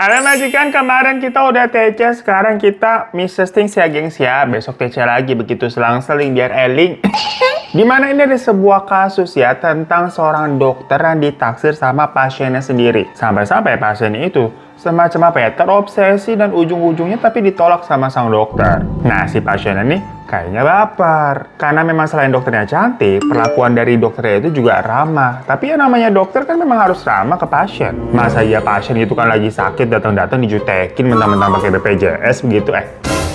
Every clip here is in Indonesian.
Halo majikan, kemarin kita udah TC, sekarang kita Mrs. Things ya gengs ya. Besok TC lagi, begitu selang-seling biar eling. Dimana ini ada sebuah kasus ya tentang seorang dokter yang ditaksir sama pasiennya sendiri. Sampai-sampai pasiennya itu semacam apa ya, terobsesi dan ujung-ujungnya tapi ditolak sama sang dokter. Nah, si pasiennya nih kayaknya baper. Karena memang selain dokternya cantik, perlakuan dari dokternya itu juga ramah. Tapi ya namanya dokter kan memang harus ramah ke pasien. Masa iya pasien itu kan lagi sakit datang-datang dijutekin mentang-mentang pakai BPJS begitu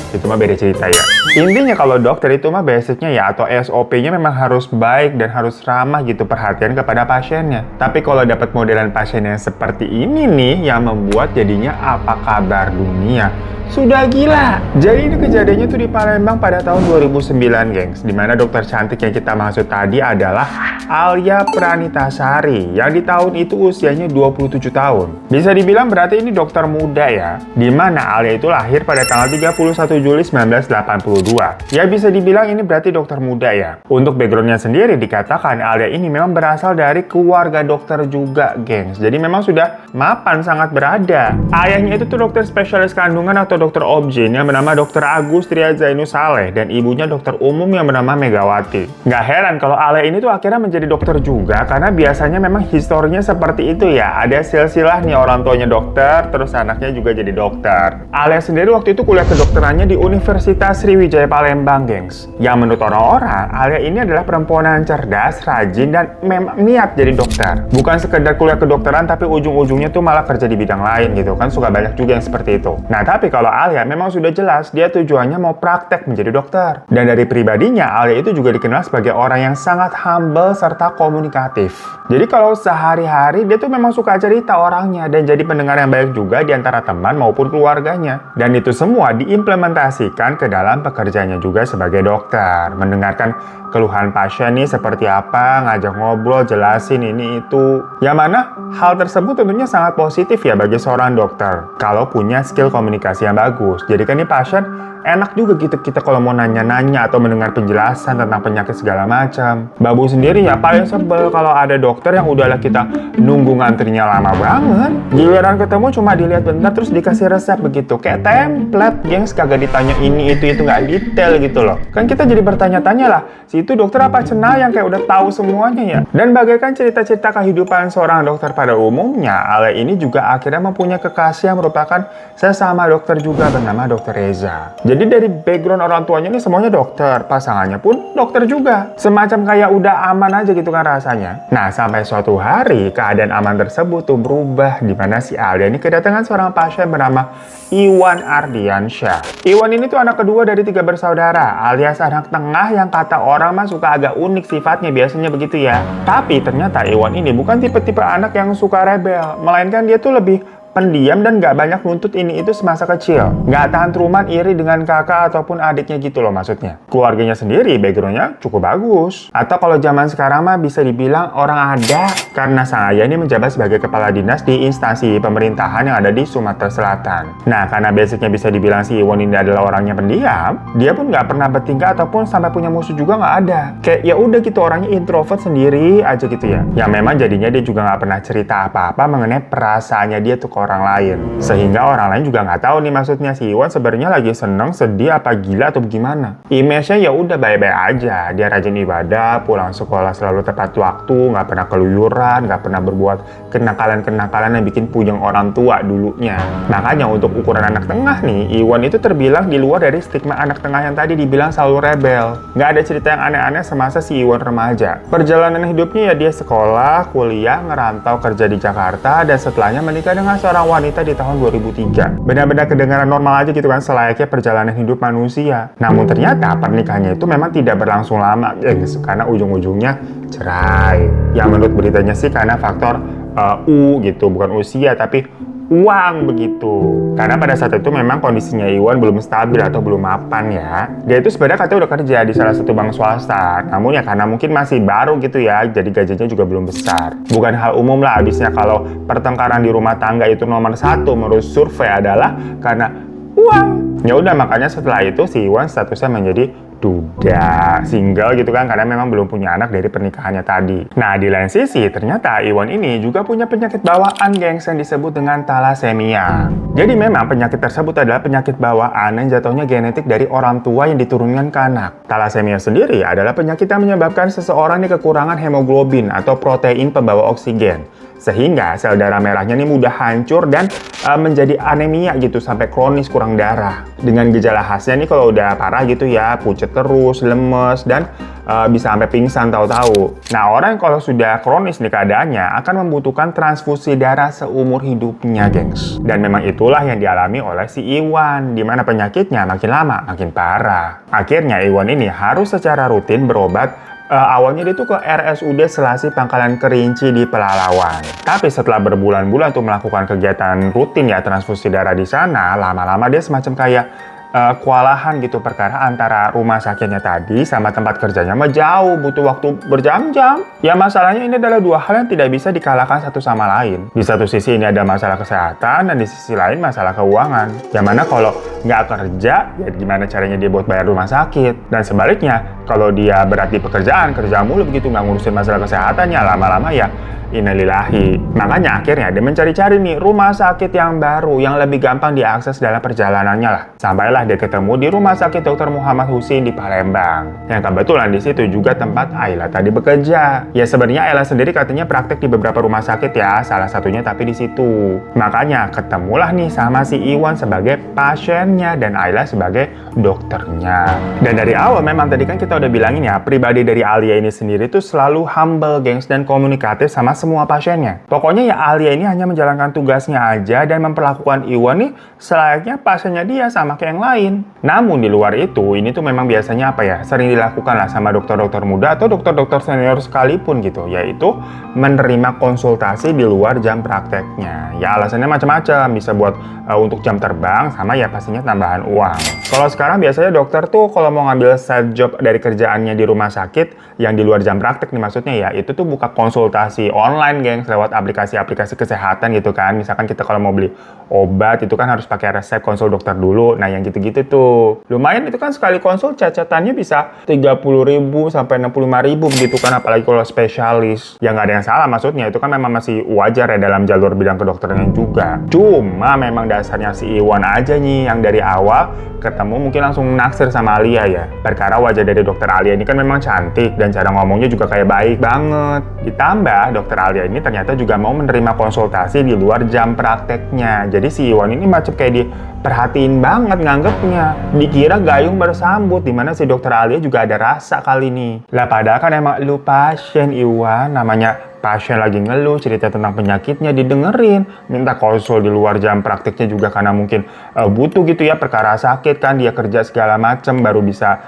itu mah beda cerita ya. Intinya kalau dokter itu mah basicnya ya atau SOP-nya memang harus baik dan harus ramah gitu perhatian kepada pasiennya. Tapi kalau dapat modelan pasien yang seperti ini nih yang membuat jadinya apa kabar dunia. Sudah gila. Jadi ini kejadiannya tuh di Palembang pada tahun 2009, gengs. Dimana dokter cantik yang kita maksud tadi adalah Alia Pranitasari. Yang di tahun itu usianya 27 tahun. Bisa dibilang berarti ini dokter muda ya. Dimana Alia itu lahir pada tanggal 31 Juli 1982. Ya bisa dibilang ini berarti dokter muda ya. Untuk backgroundnya sendiri dikatakan Alia ini memang berasal dari keluarga dokter juga, gengs. Jadi memang sudah mapan sangat berada. Ayahnya itu tuh dokter spesialis kandungan atau dokter obgyn yang bernama Dr. Agus Tria Zainus Saleh dan ibunya dokter umum yang bernama Megawati. Nggak heran kalau Ale ini tuh akhirnya menjadi dokter juga karena biasanya memang historinya seperti itu ya. Ada silsilah nih orang tuanya dokter, terus anaknya juga jadi dokter. Ale sendiri waktu itu kuliah kedokterannya di Universitas Sriwijaya Palembang, gengs. Yang menurut orang-orang, Ale ini adalah perempuan yang cerdas, rajin, dan memang niat jadi dokter. Bukan sekedar kuliah kedokteran tapi ujung-ujungnya tuh malah kerja di bidang lain gitu kan. Suka banyak juga yang seperti itu. Nah tapi kalau Alia memang sudah jelas dia tujuannya mau praktek menjadi dokter. Dan dari pribadinya, Alia itu juga dikenal sebagai orang yang sangat humble serta komunikatif. Jadi kalau sehari-hari dia tuh memang suka cerita orangnya dan jadi pendengar yang baik juga di antara teman maupun keluarganya. Dan itu semua diimplementasikan ke dalam pekerjaannya juga sebagai dokter. Mendengarkan keluhan pasien nih seperti apa, ngajak ngobrol, jelasin ini itu. Yang mana hal tersebut tentunya sangat positif ya bagi seorang dokter kalau punya skill komunikasi yang bagus. Jadi kan ini pasien enak juga gitu kita kalau mau nanya-nanya atau mendengar penjelasan tentang penyakit segala macam. Babu sendiri ya paling sebel kalau ada dokter yang udahlah kita nunggu ngantrinya lama banget. Giliran ketemu cuma dilihat bentar terus dikasih resep begitu. Kayak template, gengs, kagak ditanya ini itu nggak detail gitu loh. Kan kita jadi bertanya-tanya lah, si itu dokter apa cenah yang kayak udah tahu semuanya ya. Dan bagaikan cerita-cerita kehidupan seorang dokter pada umumnya, Ale ini juga akhirnya mempunyai kekasih yang merupakan sesama dokter juga bernama Dokter Reza. Jadi dari background orang tuanya ini semuanya dokter, pasangannya pun dokter juga. Semacam kayak udah aman aja gitu kan rasanya. Nah sampai suatu hari keadaan aman tersebut tuh berubah di mana si Alia ini kedatangan seorang pasien bernama Iwan Ardiansyah. Iwan ini tuh anak kedua dari 3 bersaudara, alias anak tengah yang kata orang mah suka agak unik sifatnya biasanya begitu ya. Tapi ternyata Iwan ini bukan tipe-tipe anak yang suka rebel, melainkan dia tuh lebih pendiam dan gak banyak nuntut ini itu semasa kecil. Gak tahan teruman iri dengan kakak ataupun adiknya gitu loh maksudnya. Keluarganya sendiri backgroundnya cukup bagus. Atau kalau zaman sekarang mah bisa dibilang orang ada. Karena sang ayah ini menjabat sebagai kepala dinas di instansi pemerintahan yang ada di Sumatera Selatan. Nah karena basicnya bisa dibilang si Iwan ini adalah orangnya pendiam, dia pun gak pernah bertingkah ataupun sampai punya musuh juga gak ada. Kayak ya udah gitu orangnya introvert sendiri aja gitu ya. Yang memang jadinya dia juga gak pernah cerita apa-apa mengenai perasaannya dia tuh ke orang lain. Sehingga orang lain juga nggak tahu nih maksudnya si Iwan sebenarnya lagi seneng, sedih, apa gila atau gimana. Image-nya ya udah baik-baik aja. Dia rajin ibadah, pulang sekolah selalu tepat waktu, nggak pernah keluyuran, nggak pernah berbuat kenakalan-kenakalan yang bikin puyeng orang tua dulunya. Makanya untuk ukuran anak tengah nih, Iwan itu terbilang di luar dari stigma anak tengah yang tadi dibilang selalu rebel. Nggak ada cerita yang aneh-aneh semasa si Iwan remaja. Perjalanan hidupnya ya dia sekolah, kuliah, ngerantau, kerja di Jakarta, dan setelahnya menikah dengan seorang wanita di tahun 2003. Benar-benar kedengaran normal aja gitu kan selayaknya perjalanan hidup manusia. Namun ternyata pernikahannya itu memang tidak berlangsung lama, gengs, karena ujung-ujungnya cerai. Yang menurut beritanya sih karena faktor gitu, bukan usia tapi uang begitu. Karena pada saat itu memang kondisinya Iwan belum stabil atau belum mapan ya. Dia itu sebenarnya katanya udah kerja di salah satu bank swasta. Namun ya karena mungkin masih baru gitu ya, jadi gajinya juga belum besar. Bukan hal umum lah abisnya kalau pertengkaran di rumah tangga itu nomor 1 menurut survei adalah karena uang. Ya udah makanya setelah itu si Iwan statusnya menjadi duda, single gitu kan, karena memang belum punya anak dari pernikahannya tadi. Nah, di lain sisi, ternyata Iwan ini juga punya penyakit bawaan, gengs, yang disebut dengan thalassemia. Jadi memang penyakit tersebut adalah penyakit bawaan yang jatuhnya genetik dari orang tua yang diturunkan ke anak. Thalassemia sendiri adalah penyakit yang menyebabkan seseorang ini kekurangan hemoglobin atau protein pembawa oksigen. Sehingga sel darah merahnya ini mudah hancur dan menjadi anemia gitu sampai kronis kurang darah. Dengan gejala khasnya nih kalau udah parah gitu ya, pucet terus, lemes, dan bisa sampai pingsan tahu-tahu. Nah, orang kalau sudah kronis nih keadaannya akan membutuhkan transfusi darah seumur hidupnya, gengs. Dan memang itulah yang dialami oleh si Iwan, di mana penyakitnya makin lama makin parah. Akhirnya Iwan ini harus secara rutin berobat. Awalnya dia tuh ke RSUD Selasi Pangkalan Kerinci di Pelalawan. Tapi setelah berbulan-bulan tuh melakukan kegiatan rutin ya transfusi darah di sana, lama-lama dia semacam kayak kewalahan gitu, perkara antara rumah sakitnya tadi sama tempat kerjanya mah jauh, butuh waktu berjam-jam. Ya masalahnya ini adalah dua hal yang tidak bisa dikalahkan satu sama lain. Di satu sisi ini ada masalah kesehatan dan di sisi lain masalah keuangan. Yang mana kalau nggak kerja, ya gimana caranya dia buat bayar rumah sakit? Dan sebaliknya, kalau dia berat di pekerjaan, kerja mulu begitu nggak ngurusin masalah kesehatannya, lama-lama ya innalillahi. Makanya akhirnya dia mencari-cari nih rumah sakit yang baru, yang lebih gampang diakses dalam perjalanannya lah. Sampailah dia ketemu di Rumah Sakit Dr. Muhammad Husin di Palembang. Yang kebetulan di situ juga tempat Ayla tadi bekerja. Ya sebenarnya Ayla sendiri katanya praktek di beberapa rumah sakit ya, salah satunya tapi di situ. Makanya ketemulah nih sama si Iwan sebagai pasiennya dan Ayla sebagai dokternya. Dan dari awal memang tadi kan kita udah bilangin ya, pribadi dari Alia ini sendiri tuh selalu humble, gengs, dan komunikatif sama semua pasiennya. Pokoknya ya Alia ini hanya menjalankan tugasnya aja dan memperlakukan Iwan nih selayaknya pasiennya dia sama kayak yang lain. Namun di luar itu, ini tuh memang biasanya apa ya, sering dilakukan lah sama dokter-dokter muda atau dokter-dokter senior sekalipun gitu, yaitu menerima konsultasi di luar jam prakteknya. Ya alasannya macam-macam, bisa buat untuk jam terbang sama ya pastinya tambahan uang. Kalau sekarang biasanya dokter tuh kalau mau ngambil side job dari kerjaannya di rumah sakit yang di luar jam praktek nih maksudnya ya, itu tuh buka konsultasi online, gengs, lewat aplikasi-aplikasi kesehatan gitu kan. Misalkan kita kalau mau beli obat itu kan harus pakai resep konsul dokter dulu. Nah yang gitu-gitu tuh lumayan, itu kan sekali konsul cacatannya bisa 30.000 sampai 65.000 begitu kan, apalagi kalau spesialis. Ya nggak ada yang salah maksudnya, itu kan memang masih wajar ya dalam jalur bidang kedokteran juga. Cuma memang dasarnya si Iwan aja nih yang dari awal ketemu mungkin langsung naksir sama Alia ya. Perkara wajah dari dokter Alia ini kan memang cantik dan cara ngomongnya juga kayak baik banget. Ditambah dokter Alia ini ternyata juga mau menerima konsultasi di luar jam prakteknya. Jadi si Iwan ini macam kayak diperhatiin banget nganggepnya. Dikira gayung bersambut, dimana si dokter Alia juga ada rasa kali ini. Lah padahal kan emang lu pasien Iwan, namanya pasien lagi ngeluh, cerita tentang penyakitnya didengerin, minta konsul di luar jam praktiknya juga karena mungkin butuh gitu ya, perkara sakit kan, dia kerja segala macem baru bisa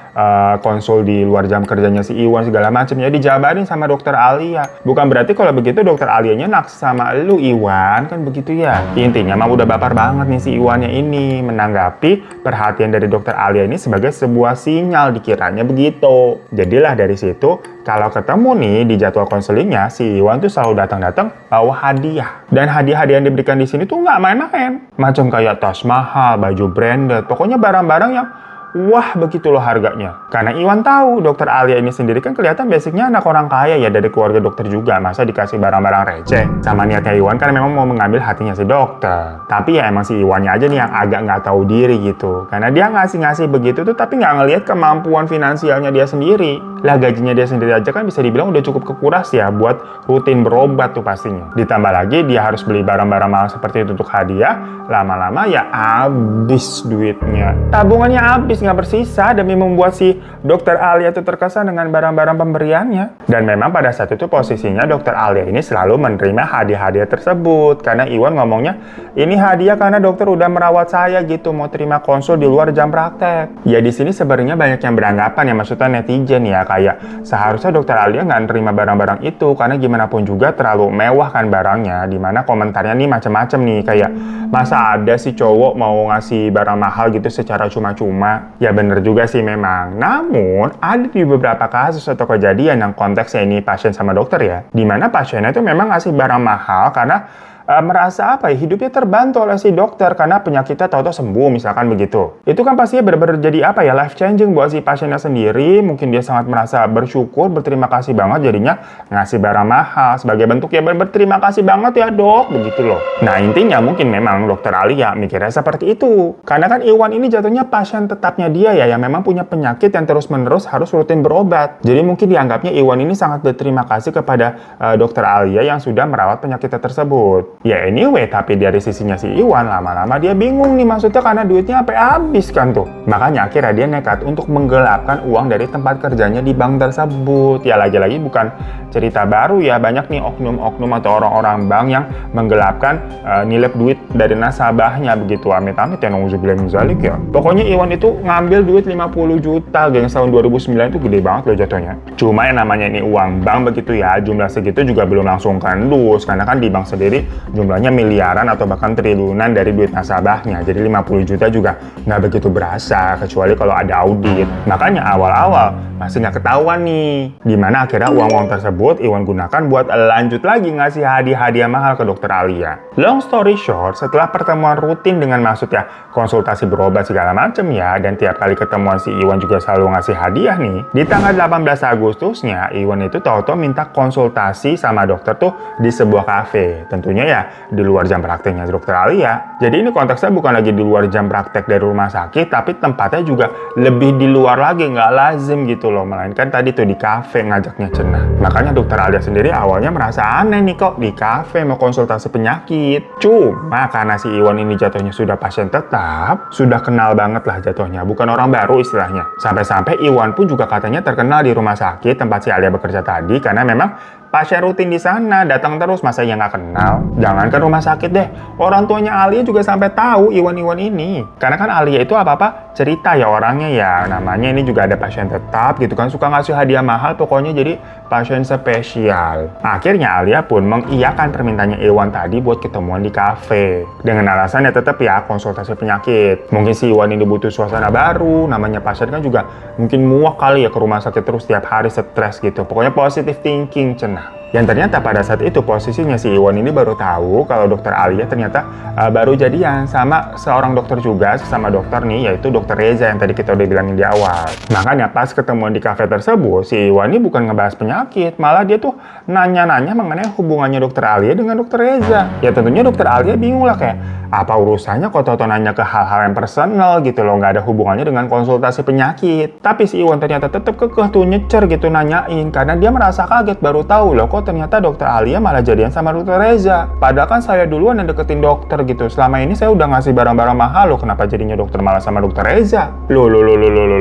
konsul di luar jam kerjanya si Iwan segala macem. Ya dijabarin sama dokter Alia. Bukan berarti kalau begitu dokter Alianya naksir sama lu Iwan, kan begitu ya. Intinya mah udah baper banget nih si Iwannya ini, menanggapi perhatian dari dokter Alia ini sebagai sebuah sinyal, dikiranya begitu. Jadilah dari situ kalau ketemu nih di jadwal konselingnya, si Iwan tuh selalu datang-datang bawa hadiah. Dan hadiah-hadiah yang diberikan di sini tuh nggak main-main. Macam kayak tas mahal, baju branded, pokoknya barang-barang yang wah begitu loh harganya. Karena Iwan tahu dokter Alia ini sendiri kan kelihatan basicnya anak orang kaya ya, dari keluarga dokter juga. Masa dikasih barang-barang receh? Sama niatnya Iwan kan memang mau mengambil hatinya si dokter. Tapi ya emang si Iwannya aja nih yang agak nggak tahu diri gitu. Karena dia ngasih-ngasih begitu tuh tapi nggak ngelihat kemampuan finansialnya dia sendiri. Lah gajinya dia sendiri aja kan bisa dibilang udah cukup kekuras ya buat rutin berobat tuh pastinya. Ditambah lagi dia harus beli barang-barang mahal seperti itu untuk hadiah. Lama-lama ya habis duitnya. Tabungannya habis, nggak bersisa, demi membuat si dokter Alia itu terkesan dengan barang-barang pemberiannya. Dan memang pada saat itu posisinya dokter Alia ini selalu menerima hadiah-hadiah tersebut. Karena Iwan ngomongnya, ini hadiah karena dokter udah merawat saya gitu, mau terima konsul di luar jam praktek. Ya di sini sebenarnya banyak yang beranggapan ya, maksudnya netizen ya, kayak seharusnya dokter Alia nggak nerima barang-barang itu karena gimana pun juga terlalu mewah kan barangnya. Dimana komentarnya nih macam-macam nih, kayak masa ada si cowok mau ngasih barang mahal gitu secara cuma-cuma. Ya bener juga sih memang. Namun ada di beberapa kasus atau kejadian yang konteksnya ini pasien sama dokter ya, dimana pasiennya itu memang ngasih barang mahal karena merasa apa ya, hidupnya terbantu oleh si dokter karena penyakitnya tahu-tahu sembuh misalkan begitu. Itu kan pastinya benar-benar jadi apa ya, life changing buat si pasiennya sendiri. Mungkin dia sangat merasa bersyukur, berterima kasih banget, jadinya ngasih barang mahal sebagai bentuk ya berterima kasih banget ya dok, begitu loh. Nah intinya mungkin memang dokter Alia mikirnya seperti itu. Karena kan Iwan ini jatuhnya pasien tetapnya dia ya, yang memang punya penyakit yang terus-menerus harus rutin berobat. Jadi mungkin dianggapnya Iwan ini sangat berterima kasih kepada dokter Alia yang sudah merawat penyakitnya tersebut. Ya anyway, tapi dari sisinya si Iwan lama-lama dia bingung nih, maksudnya karena duitnya sampai habis kan tuh. Makanya akhirnya dia nekat untuk menggelapkan uang dari tempat kerjanya di bank tersebut. Ya lagi-lagi bukan cerita baru ya, banyak nih oknum-oknum atau orang-orang bank yang menggelapkan nilep duit dari nasabahnya begitu. Amit-amit ya, na'udzubillah min dzalik ya. Pokoknya Iwan itu ngambil duit 50 juta, geng, tahun 2009 itu gede banget loh jatuhnya. Cuma yang namanya ini uang bank begitu ya, jumlah segitu juga belum langsung kandus, karena kan di bank sendiri jumlahnya miliaran atau bahkan triliunan dari duit nasabahnya. Jadi 50 juta juga nggak begitu berasa, kecuali kalau ada audit. Makanya awal-awal masih nggak ketahuan nih, dimana akhirnya uang-uang tersebut Iwan gunakan buat lanjut lagi ngasih hadiah-hadiah mahal ke dokter Alia. Long story short, setelah pertemuan rutin dengan maksudnya konsultasi berobat segala macem ya, dan tiap kali ketemuan si Iwan juga selalu ngasih hadiah nih, di tanggal 18 Agustusnya Iwan itu tahu-tahu minta konsultasi sama dokter tuh di sebuah kafe. Tentunya ya di luar jam prakteknya dokter Alia. Jadi ini konteksnya bukan lagi di luar jam praktek dari rumah sakit, tapi tempatnya juga lebih di luar lagi, nggak lazim gitu loh, melainkan tadi tuh di kafe ngajaknya cenah. Makanya dokter Alia sendiri awalnya merasa aneh nih, kok di kafe mau konsultasi penyakit. Cuma karena si Iwan ini jatuhnya sudah pasien tetap, sudah kenal banget lah jatuhnya, bukan orang baru istilahnya. Sampai-sampai Iwan pun juga katanya terkenal di rumah sakit tempat si Alia bekerja tadi, karena memang pasien rutin di sana, datang terus, masa ya nggak kenal? Jangan ke rumah sakit deh, orang tuanya Alia juga sampai tahu Iwan-Iwan ini. Karena kan Alia itu apa-apa cerita ya orangnya ya, namanya ini juga ada pasien tetap gitu kan, suka ngasih hadiah mahal, pokoknya jadi pasien spesial. Akhirnya Alia pun mengiyakan permintaannya Iwan tadi buat ketemuan di kafe. Dengan alasan ya tetap ya konsultasi penyakit. Mungkin si Iwan ini butuh suasana baru, namanya pasien kan juga mungkin muak kali ya ke rumah sakit terus tiap hari, stres gitu. Pokoknya positive thinking cenah. Yang ternyata pada saat itu posisinya si Iwan ini baru tahu kalau dokter Alia ternyata baru jadian sama seorang dokter juga, sesama dokter nih, yaitu dokter Reza yang tadi kita udah bilangin di awal. Makanya pas ketemuan di kafe tersebut, si Iwan ini bukan ngebahas penyakit, malah dia tuh nanya-nanya mengenai hubungannya dokter Alia dengan dokter Reza. Ya tentunya dokter Alia bingung lah, kayak apa urusannya kok tau-tau nanya ke hal-hal yang personal gitu loh, nggak ada hubungannya dengan konsultasi penyakit. Tapi si Iwan ternyata tetap kekeh tuh nyecer gitu nanyain, karena dia merasa kaget baru tahu loh kok ternyata dokter Alia malah jadian sama dokter Reza. Padahal kan saya duluan yang deketin dokter gitu. Selama ini saya udah ngasih barang-barang mahal loh, kenapa jadinya dokter malah sama dokter Reza? Loh,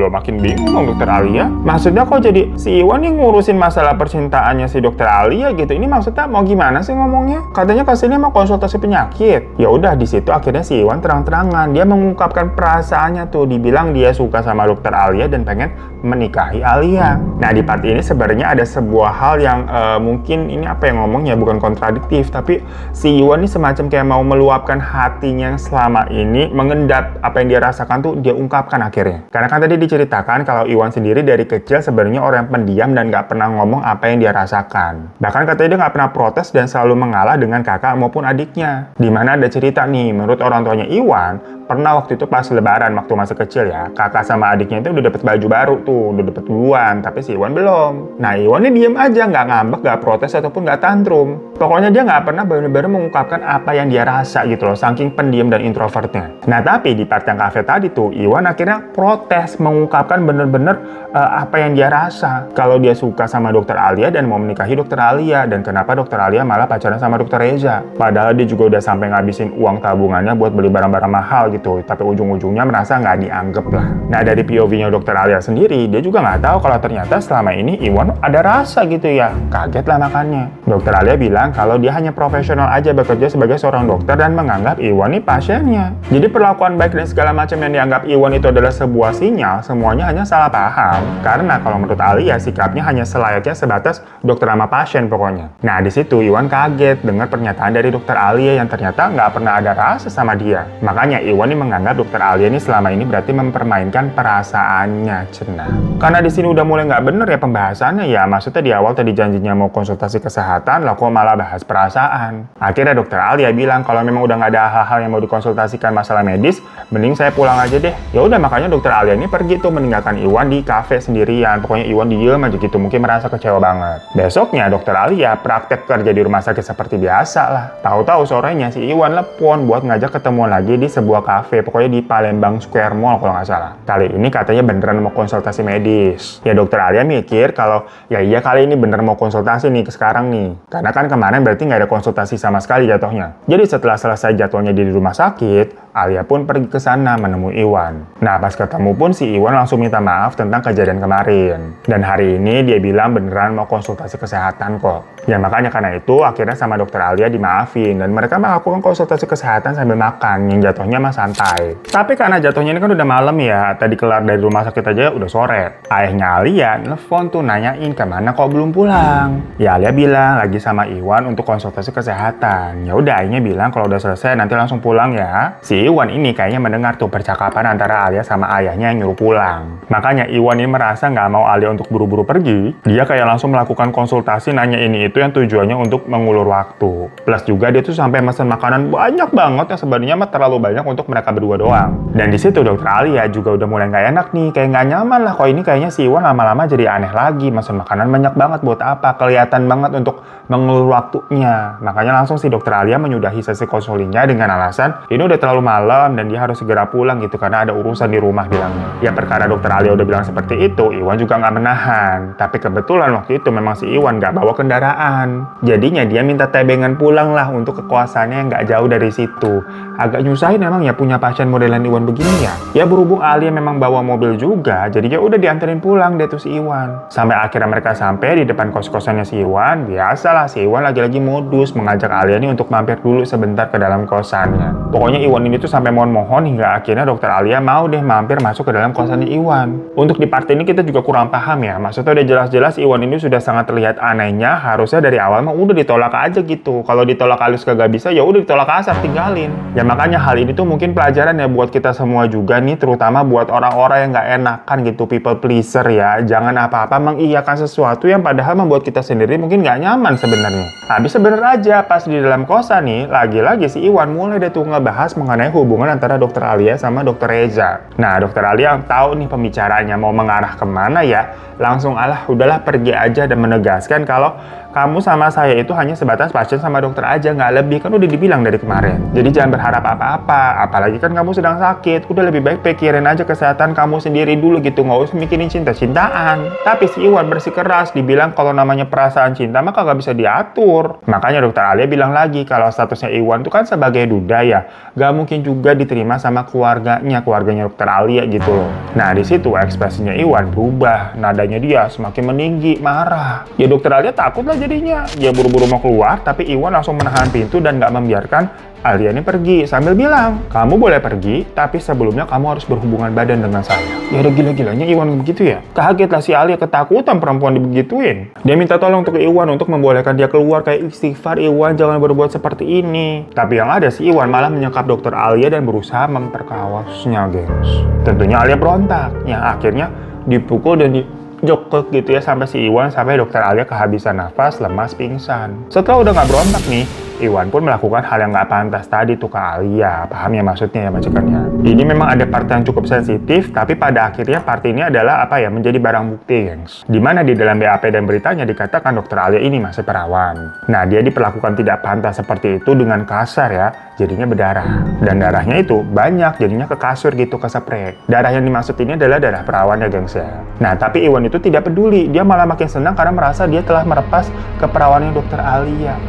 makin bingung dong dokter Alia. Maksudnya kok jadi si Iwan yang ngurusin masalah percintaannya si dokter Alia gitu. Ini maksudnya mau gimana sih ngomongnya? Katanya kesini mau konsultasi penyakit. Ya udah, di situ akhirnya si Iwan terang-terangan dia mengungkapkan perasaannya tuh, dibilang dia suka sama dokter Alia dan pengen menikahi Alia. Nah di part ini sebenarnya ada sebuah hal yang mungkin ini apa yang ngomongnya bukan kontradiktif, tapi si Iwan ini semacam kayak mau meluapkan hatinya yang selama ini mengendap apa yang dia rasakan tuh dia ungkapkan akhirnya. Karena kan tadi diceritakan kalau Iwan sendiri dari kecil sebenarnya orang yang pendiam dan nggak pernah ngomong apa yang dia rasakan. Bahkan katanya dia nggak pernah protes dan selalu mengalah dengan kakak maupun adiknya. Dimana ada cerita nih, menurut orang tuanya Iwan, pernah waktu itu pas lebaran waktu masih kecil ya, kakak sama adiknya itu udah dapet baju baru tuh, udah dapet duluan, tapi si Iwan belum. Nah Iwan ini diem aja, nggak ngambek, nggak protes ataupun nggak tantrum. Pokoknya dia nggak pernah benar-benar mengungkapkan apa yang dia rasa gitu loh, saking pendiam dan introvertnya. Nah tapi di part yang kafe tadi tuh, Iwan akhirnya protes, mengungkapkan bener-bener apa yang dia rasa. Kalau dia suka sama dokter Alia dan mau menikahi dokter Alia, dan kenapa dokter Alia malah pacaran sama dokter Reza. Padahal dia juga udah sampai ngabisin uang tabungannya buat beli barang-barang mahal gitu, tapi ujung-ujungnya merasa nggak dianggap lah. Nah dari POV-nya dokter Alia sendiri, dia juga nggak tahu kalau ternyata selama ini Iwan ada rasa gitu ya. Kaget lah makanya. Dokter Alia bilang kalau dia hanya profesional aja bekerja sebagai seorang dokter dan menganggap Iwan ini pasiennya. Jadi perlakuan baik dan segala macam yang dianggap Iwan itu adalah sebuah sinyal, semuanya hanya salah paham. Karena kalau menurut Alia sikapnya hanya selayaknya sebatas dokter sama pasien pokoknya. Nah di situ Iwan kaget dengar pernyataan dari dokter Alia yang ternyata nggak pernah ada rasa sama dia. Makanya Iwan Iwan ini menganggap dokter Alia ini selama ini berarti mempermainkan perasaannya, cenah. Karena di sini udah mulai nggak bener ya pembahasannya ya. Maksudnya di awal tadi janjinya mau konsultasi kesehatan, lah kok malah bahas perasaan. Akhirnya dokter Alia bilang kalau memang udah nggak ada hal-hal yang mau dikonsultasikan masalah medis, mending saya pulang aja deh. Ya udah, makanya dokter Alia ini pergi tuh meninggalkan Iwan di kafe sendirian. Pokoknya Iwan diem aja gitu, mungkin merasa kecewa banget. Besoknya dokter Alia praktek kerja di rumah sakit seperti biasa lah. Tahu-tahu sorenya si Iwan telepon buat ngajak ketemuan lagi di sebuah kafe, pokoknya di Palembang Square Mall kalau nggak salah. Kali ini katanya beneran mau konsultasi medis. Ya dokter Alia mikir kalau ya iya kali ini bener mau konsultasi nih ke sekarang nih. Karena kan kemarin berarti nggak ada konsultasi sama sekali jatuhnya. Jadi setelah selesai jadwalnya di rumah sakit, Alia pun pergi ke sana menemui Iwan. Nah pas ketemu pun si Iwan langsung minta maaf tentang kejadian kemarin. Dan hari ini dia bilang beneran mau konsultasi kesehatan kok. Ya makanya karena itu akhirnya sama dokter Alia dimaafin dan mereka melakukan konsultasi kesehatan sambil makan yang jatuhnya mah santai. Tapi karena jatuhnya ini kan udah malam ya, tadi kelar dari rumah sakit aja udah sore. Ayahnya Alia nelfon tuh nanyain kemana kok belum pulang. Ya Alia bilang lagi sama Iwan untuk konsultasi kesehatan. Ya udah ayahnya bilang kalau udah selesai nanti langsung pulang ya. Si Iwan ini kayaknya mendengar tuh percakapan antara Alia sama ayahnya yang nyuruh pulang. Makanya Iwan ini merasa nggak mau Alia untuk buru-buru pergi. Dia kayak langsung melakukan konsultasi nanya ini itu yang tujuannya untuk mengulur waktu. Plus juga dia tuh sampai pesan makanan banyak banget yang sebenarnya mah terlalu banyak untuk mereka berdua doang. Dan di situ dokter Alia juga udah mulai nggak enak nih, kayak nggak nyaman lah. Kok ini kayaknya si Iwan lama-lama jadi aneh lagi. Pesan makanan banyak banget buat apa? Kelihatan banget untuk mengulur waktunya. Makanya langsung si dokter Alia menyudahi sesi konsulingnya dengan alasan ini udah terlalu malam dan dia harus segera pulang gitu karena ada urusan di rumah bilangnya. Ya perkara dokter Alia udah bilang seperti itu, Iwan juga nggak menahan. Tapi kebetulan waktu itu memang si Iwan nggak bawa kendaraan. Jadinya dia minta tebengan pulang lah untuk ke kosannya yang nggak jauh dari situ. Agak nyusahin emang ya punya pasien modelan Iwan begini ya. Ya berhubung Alia memang bawa mobil juga, jadi ya udah dianterin pulang deh tuh si Iwan. Sampai akhirnya mereka sampai di depan kos-kosannya si Iwan. Biasalah si Iwan lagi-lagi modus mengajak Alia nih untuk mampir dulu sebentar ke dalam kosannya. Pokoknya Iwan ini tuh sampai mohon-mohon hingga akhirnya dokter Alia mau deh mampir masuk ke dalam kosannya Iwan. Untuk di part ini kita juga kurang paham ya. Maksudnya udah jelas-jelas Iwan ini sudah sangat terlihat anehnya. Harusnya dari awal mah udah ditolak aja gitu. Kalau ditolak halus kagak bisa ya udah ditolak kasar, tinggalin. Ya makanya hal ini tuh mungkin pelajaran ya buat kita semua juga nih, terutama buat orang-orang yang nggak enakan gitu, people pleaser ya. Jangan apa-apa mengiyakan sesuatu yang padahal membuat kita sendiri mungkin nggak nyaman sebenarnya. Habis bener aja pas di dalam kosan nih, lagi-lagi si Iwan mulai deh tuh ngebahas mengenai hubungan antara dokter Alia sama dokter Reza. Nah dokter Alia yang tahu nih pembicaranya mau mengarah kemana ya, langsung udahlah pergi aja dan menegaskan kalau kamu sama saya itu hanya sebatas pasien sama dokter aja, nggak lebih, kan udah dibilang dari kemarin. Jadi jangan berharap apa-apa, apalagi kan kamu sedang sakit. Udah lebih baik pikirin aja kesehatan kamu sendiri dulu gitu, nggak usah mikirin cinta-cintaan. Tapi si Iwan bersikeras, dibilang kalau namanya perasaan cinta mah kagak bisa diatur. Makanya dokter Alia bilang lagi kalau statusnya Iwan tuh kan sebagai duda ya, nggak mungkin juga diterima sama keluarganya dokter Alia gitu loh. Nah di situ ekspresinya Iwan berubah, nadanya dia semakin meninggi, marah. Ya dokter Alia takut lah jadinya. Dia buru-buru mau keluar, tapi Iwan langsung menahan pintu dan nggak membiarkan Alia ini pergi, sambil bilang, kamu boleh pergi, tapi sebelumnya kamu harus berhubungan badan dengan saya. Ya udah gila-gilanya Iwan begitu ya. Kagetlah si Alia, ketakutan perempuan dibegituin. Dia minta tolong untuk Iwan untuk membolehkan dia keluar, kayak istighfar Iwan jangan berbuat seperti ini. Tapi yang ada si Iwan malah menyekap dokter Alia dan berusaha memperkawasnya, gengs. Tentunya Alia berontak, yang akhirnya dipukul dan jokek gitu ya sampai si Iwan sampai dokter Alia kehabisan nafas, lemas, pingsan. Setelah udah nggak berontak nih, Iwan pun melakukan hal yang nggak pantas tadi tuh ke Alia. Paham ya maksudnya ya majikannya? Ini memang ada part yang cukup sensitif, tapi pada akhirnya part ini adalah menjadi barang bukti, gengs. Dimana di dalam BAP dan beritanya dikatakan dokter Alia ini masih perawan. Nah dia diperlakukan tidak pantas seperti itu dengan kasar ya, jadinya berdarah. Dan darahnya itu banyak, jadinya ke kasur gitu, keseprek. Darah yang dimaksud ini adalah darah perawan ya, gengs ya. Nah tapi Iwan itu tidak peduli, dia malah makin senang karena merasa dia telah merepas keperawanan dokter Alia.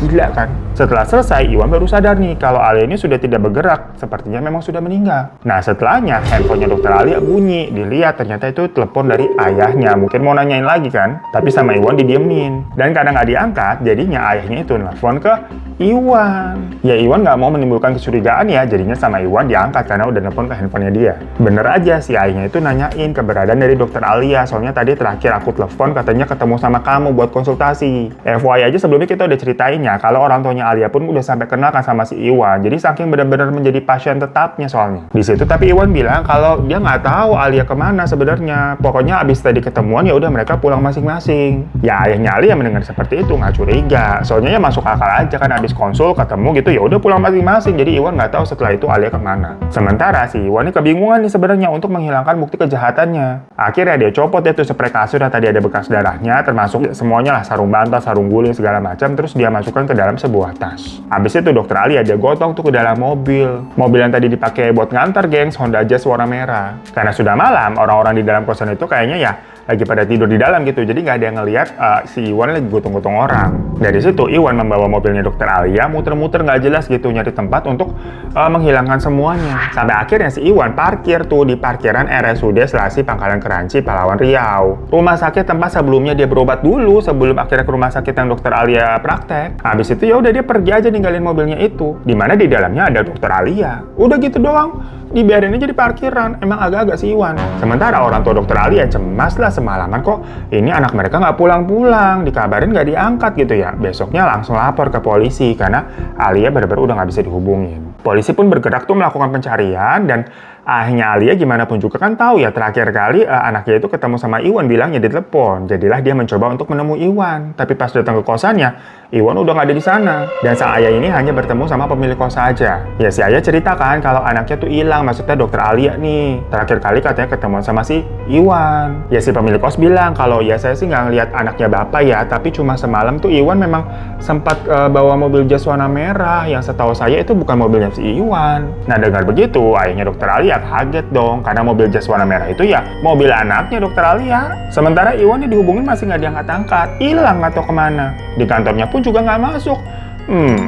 Gila kan? Setelah selesai, Iwan baru sadar nih kalau Alia ini sudah tidak bergerak, sepertinya memang sudah meninggal. Nah setelahnya, handphonenya dokter Alia bunyi, dilihat ternyata itu telepon dari ayahnya, mungkin mau nanyain lagi kan? Tapi sama Iwan didiemin. Dan karena nggak diangkat, jadinya ayahnya itu nelfon ke Iwan. Ya Iwan nggak mau menimbulkan kecurigaan ya, jadinya sama Iwan diangkat karena udah nelfon ke handphonenya dia. Bener aja si ayahnya itu nanyain keberadaan dari dokter Alia, soalnya tadi terakhir aku telepon katanya ketemu sama kamu buat konsultasi. FYI aja sebelumnya kita udah ceritain ya, kalau orang tuanya Alia pun udah sampai kenal kan sama si Iwan, jadi saking benar-benar menjadi pasien tetapnya soalnya. Di situ tapi Iwan bilang kalau dia nggak tahu Alia kemana sebenarnya. Pokoknya abis tadi ketemuan ya udah mereka pulang masing-masing. Ya ayahnya Alia mendengar seperti itu nggak curiga, soalnya ya masuk akal aja kan abis konsul ketemu gitu ya udah pulang masing-masing, jadi Iwan nggak tahu setelah itu Alia kemana. Sementara si Iwan ini kebingungan nih sebenarnya untuk menghilangkan bukti kejahatannya. Akhirnya dia copot itu spray kasur yang tadi ada bekas darahnya, termasuk semuanya lah, sarung bantal, sarung guling segala macam, terus dia masukkan ke dalam sebuah tas. Habis itu dokter Alia dia gotong tuh ke dalam mobil yang tadi dipakai buat ngantar gengs, Honda Jazz warna merah. Karena sudah malam, orang-orang di dalam kosan itu kayaknya ya lagi pada tidur di dalam gitu, jadi nggak ada yang ngelihat si Iwan lagi gotong-gotong orang. Dari situ Iwan membawa mobilnya dokter Alia muter-muter nggak jelas gitu nyari tempat untuk menghilangkan semuanya. Sampai akhirnya si Iwan parkir tuh di parkiran RSUD Selasi Pangkalan Keranci, Pahlawan Riau. Rumah sakit tempat sebelumnya dia berobat dulu sebelum akhirnya ke rumah sakit yang dokter Alia praktek. Habis itu ya udah dia pergi aja ninggalin mobilnya itu, di mana di dalamnya ada dokter Alia. Udah gitu doang, dibiarin aja di parkiran. Emang agak-agak si Iwan. Sementara orang tua dokter Alia cemas lah, semalaman kok ini anak mereka nggak pulang-pulang, dikabarin nggak diangkat gitu ya. Besoknya langsung lapor ke polisi karena Alia benar-benar udah nggak bisa dihubungin. Polisi pun bergerak tuh melakukan pencarian, dan akhirnya Alia gimana pun juga kan tahu ya terakhir kali anaknya itu ketemu sama Iwan bilangnya di telepon. Jadilah dia mencoba untuk menemui Iwan. Tapi pas datang ke kosannya, Iwan udah nggak ada di sana. Dan sang ayah ini hanya bertemu sama pemilik kos saja. Ya si ayah ceritakan kalau anaknya tuh hilang, maksudnya dokter Alia nih. Terakhir kali katanya ketemu sama si Iwan. Ya si pemilik kos bilang kalau ya saya sih nggak ngeliat anaknya bapak ya, tapi cuma semalam tuh Iwan memang sempat bawa mobil Jazz warna merah yang setahu saya itu bukan mobilnya si Iwan. Nah dengar begitu, ayahnya dokter Alia kaget dong, karena mobil Jazz warna merah itu ya mobil anaknya dokter Alia. Sementara Iwan dihubungin masih nggak diangkat-angkat, hilang atau kemana. Di kantornya pun juga nggak masuk.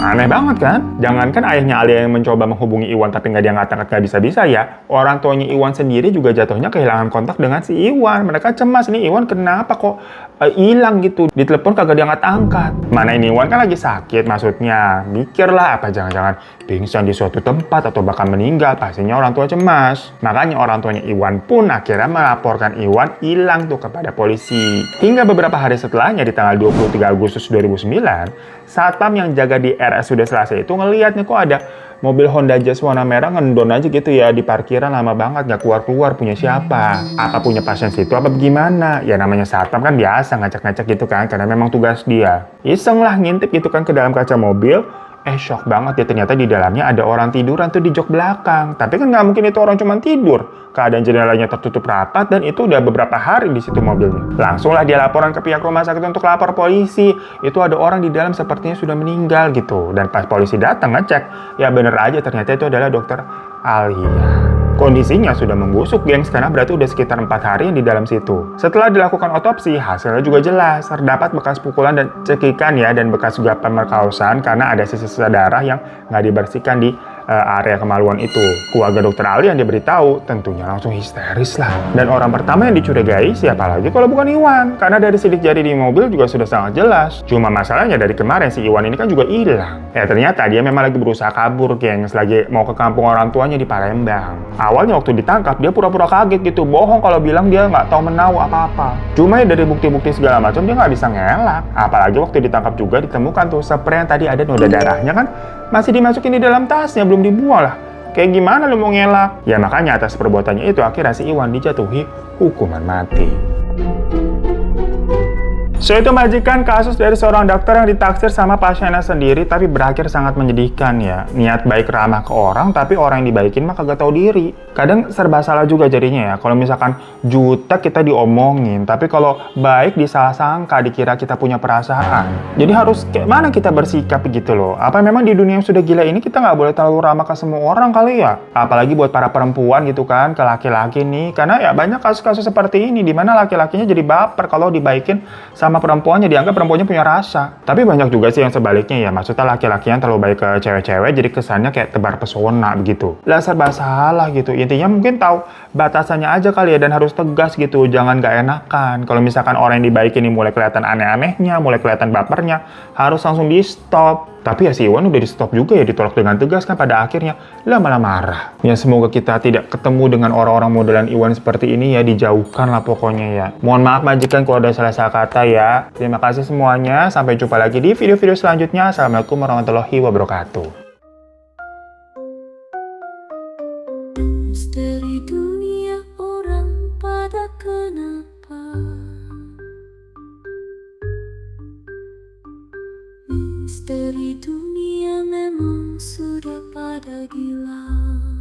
Aneh banget kan? Jangankan ayahnya Alia yang mencoba menghubungi Iwan tapi nggak diangkat-angkat nggak bisa-bisa ya, orang tuanya Iwan sendiri juga jatuhnya kehilangan kontak dengan si Iwan. Mereka cemas nih, Iwan kenapa kok hilang gitu, ditelepon kagak diangkat-angkat. Mana ini Iwan kan lagi sakit, maksudnya mikirlah apa jangan-jangan pingsan di suatu tempat atau bahkan meninggal. Pastinya orang tua cemas. Makanya orang tuanya Iwan pun akhirnya melaporkan Iwan hilang tuh kepada polisi. Hingga beberapa hari setelahnya di tanggal 23 Agustus 2009, satpam yang jaga di RSUD Selasa itu ngeliat nih kok ada mobil Honda Jazz warna merah ngendon aja gitu ya di parkiran lama banget, nggak keluar-keluar. Punya siapa? Apa punya pasien situ apa gimana? Ya namanya satpam kan biasa ngacak-ngacak gitu kan, karena memang tugas dia. Iseng lah ngintip gitu kan ke dalam kaca mobil. Shock banget ya, ternyata di dalamnya ada orang tiduran tuh di jok belakang. Tapi kan nggak mungkin itu orang cuma tidur. Keadaan jendelanya tertutup rapat dan itu udah beberapa hari di situ mobilnya. Langsunglah dia laporan ke pihak rumah sakit untuk lapor polisi. Itu ada orang di dalam sepertinya sudah meninggal gitu. Dan pas polisi datang ngecek, ya bener aja ternyata itu adalah dokter Alia. Kondisinya sudah membusuk gengs, karena berarti udah sekitar 4 hari yang di dalam situ. Setelah dilakukan otopsi, hasilnya juga jelas. Terdapat bekas pukulan dan cekikan ya, dan bekas juga pemerkosaan karena ada sisa-sisa darah yang nggak dibersihkan di area kemaluan itu. Keluarga dokter Alia yang diberitahu tentunya langsung histeris lah. Dan orang pertama yang dicurigai siapa lagi kalau bukan Iwan, karena dari sidik jari di mobil juga sudah sangat jelas. Cuma masalahnya dari kemarin si Iwan ini kan juga hilang. Ya ternyata dia memang lagi berusaha kabur gengs, lagi mau ke kampung orang tuanya di Palembang. Awalnya waktu ditangkap dia pura-pura kaget gitu, bohong kalau bilang dia nggak tahu menau apa-apa. Cuma ya dari bukti-bukti segala macam dia nggak bisa ngelak. Apalagi waktu ditangkap juga ditemukan tuh spray yang tadi ada noda darahnya kan masih dimasukin di dalam tasnya, belum dibuang lah. Kayak gimana lu mau ngelak? Ya makanya atas perbuatannya itu akhirnya si Iwan dijatuhi hukuman mati. So itu majikan kasus dari seorang dokter yang ditaksir sama pasiennya sendiri tapi berakhir sangat menyedihkan ya. Niat baik ramah ke orang tapi orang yang dibaikin mah kagak tahu diri. Kadang serba salah juga jadinya ya. Kalau misalkan jutek kita diomongin, tapi kalau baik disalah sangka, dikira kita punya perasaan. Jadi harus kayak mana kita bersikap gitu loh. Apa memang di dunia yang sudah gila ini kita nggak boleh terlalu ramah ke semua orang kali ya? Apalagi buat para perempuan gitu kan, ke laki-laki nih. Karena ya banyak kasus-kasus seperti ini di mana laki-lakinya jadi baper kalau dibaikin sama perempuannya, dianggap perempuannya punya rasa. Tapi banyak juga sih yang sebaliknya ya, maksudnya laki-laki yang terlalu baik ke cewek-cewek jadi kesannya kayak tebar pesona begitu. Lah serba salah gitu. Intinya mungkin tahu batasannya aja kali ya, dan harus tegas gitu, jangan gak enakan. Kalau misalkan orang yang dibaikin ini mulai kelihatan aneh-anehnya, mulai kelihatan bapernya, harus langsung di stop. Tapi ya si Iwan udah di stop juga ya, ditolak dengan tegas kan pada akhirnya. Lah malah marah. Ya semoga kita tidak ketemu dengan orang-orang modelan Iwan seperti ini ya, dijauhkan lah pokoknya ya. Mohon maaf majikan kalau ada salah kata ya. Terima kasih semuanya, sampai jumpa lagi di video-video selanjutnya. Assalamualaikum warahmatullahi wabarakatuh. Misteri dunia orang pada kenapa? Misteri dunia memang sudah pada gila.